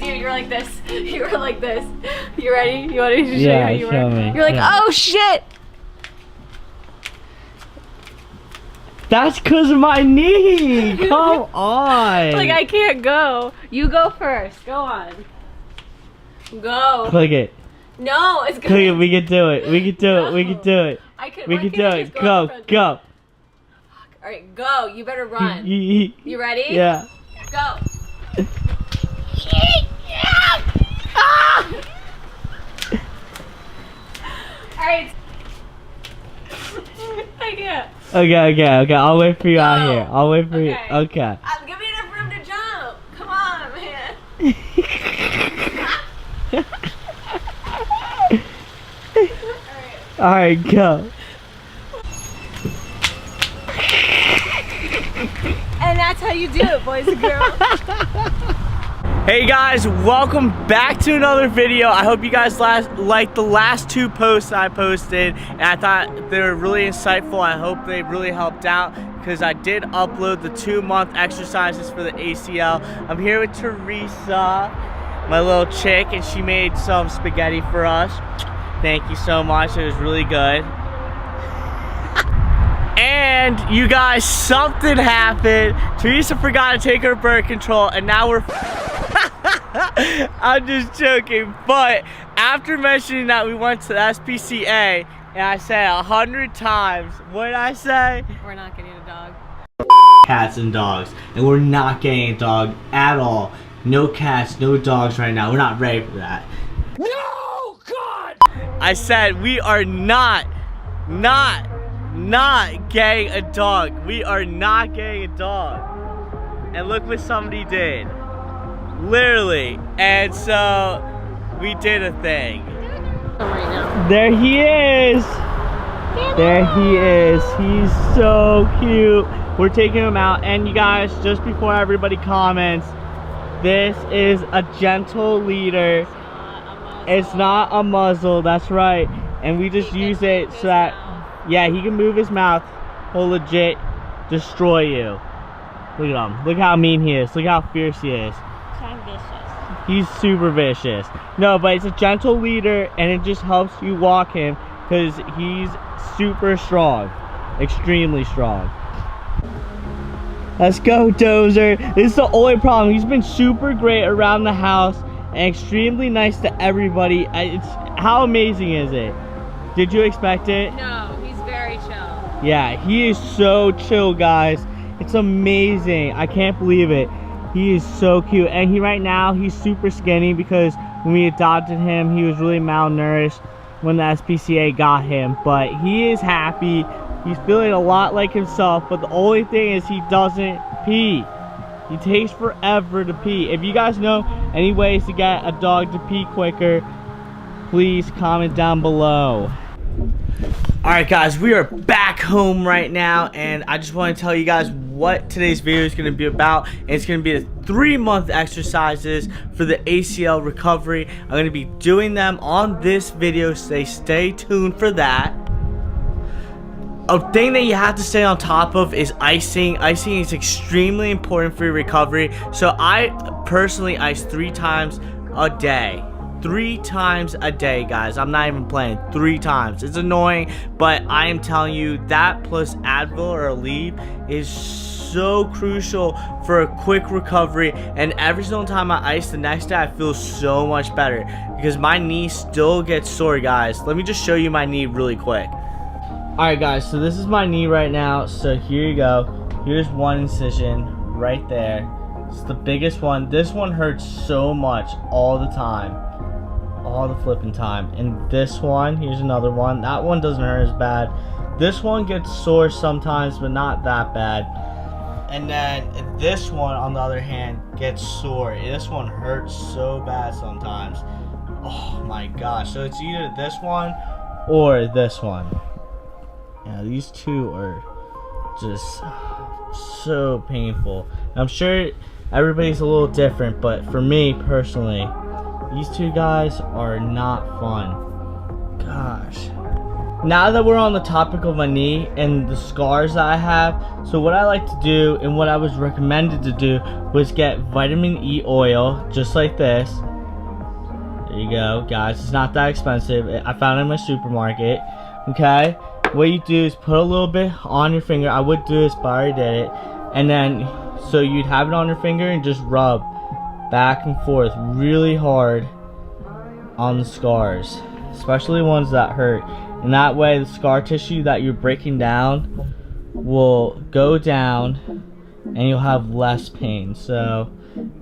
was you. You were like this. You were like this. You ready? You want me to show you how you show were? me. You're like, oh shit! That's because of my knee. Come on. Like I can't go. You go first. Go on. Go. Click it. No, it's good. Click it. We can do it. We can do it. We can do it. We can do it. Go. Go. All right, go. You better run. You ready? Yeah. Go. All right. I can't. Okay. I'll wait for you out here. I'll wait for you. Okay. Give me enough room to jump. Come on, man. All right, go. And that's how you do it, boys and girls. Hey guys, welcome back to another video. I hope you guys liked the last two posts I posted, and I thought they were really insightful. I hope they really helped out because I did upload the 2-month exercises for the ACL. I'm here with Teresa, my little chick, and she made some spaghetti for us. Thank you so much. It was really good. And you guys, something happened. Teresa forgot to take her birth control, and now we're I'm just joking, but after mentioning that we went to the SPCA, and I said 100 times, what did I say? We're not getting a dog. Cats and dogs, and we're not getting a dog at all. No cats, no dogs right now. We're not ready for that. No, God! I said we are not getting a dog. We are not getting a dog. And look what somebody did. Literally. And so we did a thing. There he is. There he is. He's so cute. We're taking him out. And you guys, just before everybody comments, this is a gentle leader. It's not a muzzle. That's right. And we just use it so that, yeah, he can move his mouth. He'll legit destroy you. Look at him. Look how mean he is. Look how fierce he is. He's super vicious. No, but it's a gentle leader, and it just helps you walk him because he's super strong. Extremely strong. Let's go, Dozer. This is the only problem. He's been super great around the house and extremely nice to everybody. How amazing is it? Did you expect it? No, he's very chill. Yeah, he is so chill, guys. It's amazing. I can't believe it. He is so cute, and right now he's super skinny because when we adopted him, he was really malnourished when the SPCA got him. But he is happy. He's feeling a lot like himself, but the only thing is he doesn't pee. He takes forever to pee. If you guys know any ways to get a dog to pee quicker, please comment down below. Alright guys, we are back home right now, and I just want to tell you guys what today's video is going to be about. And it's going to be the 3-month exercises for the ACL recovery. I'm going to be doing them on this video, so stay tuned for that. A thing that you have to stay on top of is icing. Icing is extremely important for your recovery. So I personally ice 3 times a day. 3 times a day, guys. I'm not even playing. 3 times. It's annoying, but I am telling you that plus Advil or Aleve is so crucial for a quick recovery. And every single time I ice, the next day I feel so much better because my knee still gets sore, guys. Let me just show you my knee really quick. Alright guys, so this is my knee right now. So here you go. Here's one incision right there. It's the biggest one. This one hurts so much all the time. All the flipping time. And this one, here's another one. That one doesn't hurt as bad. This one gets sore sometimes, but not that bad. And then this one, on the other hand, gets sore. This one hurts so bad sometimes. Oh my gosh. So it's either this one or this one. Yeah, these two are just so painful. I'm sure everybody's a little different, but for me personally, these two guys are not fun. Gosh. now that we're on the topic of my knee and the scars that I have, so what I like to do and what I was recommended to do was get vitamin E oil, just like this. There you go, guys. It's not that expensive. I found it in my supermarket. Okay, what you do is put a little bit on your finger. I would do this, but I already did it. And then, so you'd have it on your finger and just rub back and forth really hard on the scars, especially ones that hurt. And that way the scar tissue that you're breaking down will go down and you'll have less pain. So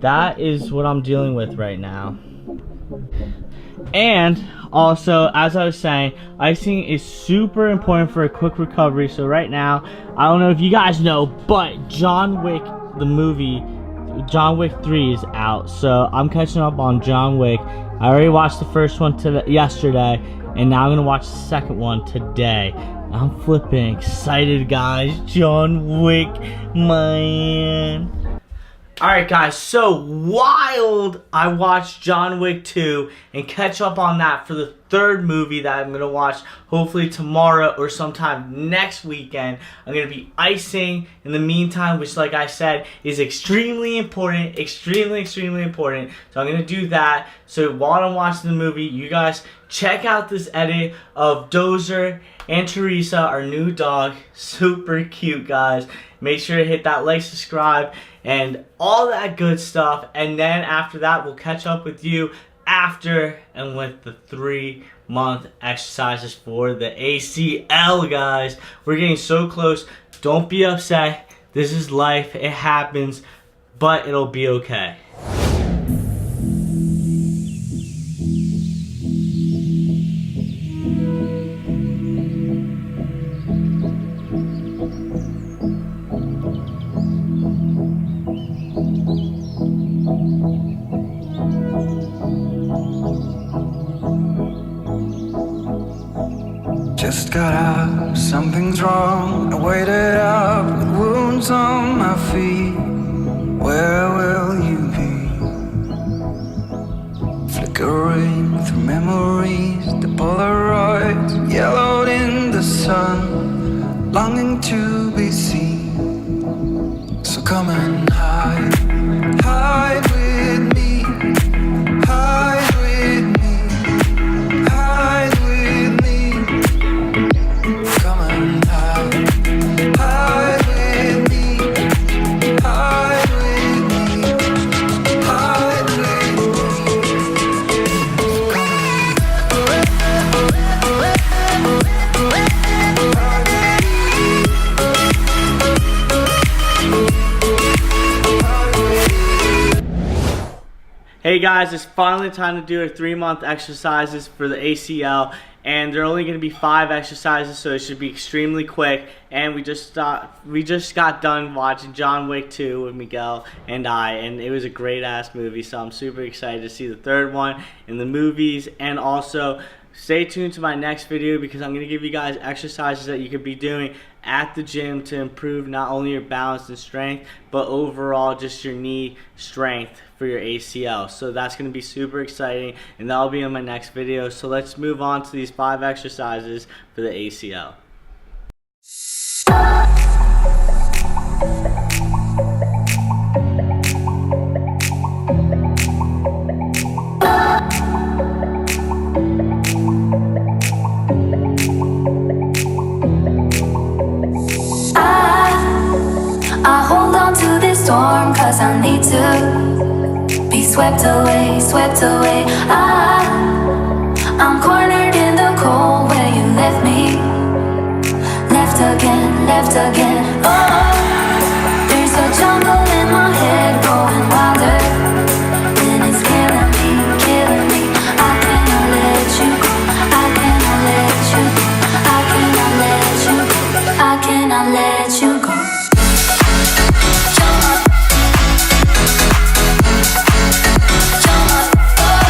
that is what I'm dealing with right now. And also, as I was saying, icing is super important for a quick recovery. So right now, I don't know if you guys know, but John Wick, the movie, John Wick 3 is out. So I'm catching up on John Wick. I already watched the first one yesterday, and now I'm gonna watch the second one today. I'm flipping excited, guys. John Wick, man. Alright guys, so while I watch John Wick 2 and catch up on that for the third movie that I'm going to watch hopefully tomorrow or sometime next weekend, I'm going to be icing in the meantime, which like I said is extremely important, extremely important. So I'm going to do that. So while I'm watching the movie, you guys check out this edit of Dozer and Teresa, our new dog. Super cute, guys. Make sure to hit that like, subscribe, and all that good stuff. And then after that, we'll catch up with you after and with the 3-month exercises for the ACL, guys. We're getting so close. Don't be upset. This is life. It happens, but it'll be okay. Just got up, something's wrong. I waited up with wounds on my feet. Where will you be? Flickering through memories, the Polaroids yellowed in the sun, longing to be seen. So come and hide, hide with me, hide with me. Hey guys, it's finally time to do our 3-month exercises for the ACL, and there are only going to be 5 exercises, so it should be extremely quick. And we just got done watching John Wick 2 with Miguel and it was a great ass movie. So I'm super excited to see the third one in the movies. And also, stay tuned to my next video because I'm going to give you guys exercises that you could be doing at the gym to improve not only your balance and strength, but overall just your knee strength for your ACL. So that's going to be super exciting, and that'll be in my next video. So let's move on to these 5 exercises for the ACL. I hold on to this storm 'cause I need to be swept away, swept away. I'm cornered in the cold where you left me, left again, left again. Oh, there's a jungle in my head growing wilder, and it's killing me, killing me. I cannot let you go, I cannot let you go, I cannot let you go, I cannot let you go. Oh,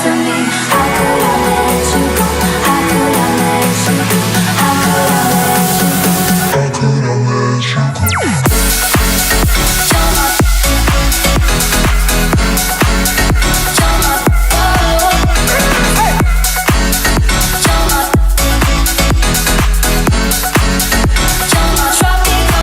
to me.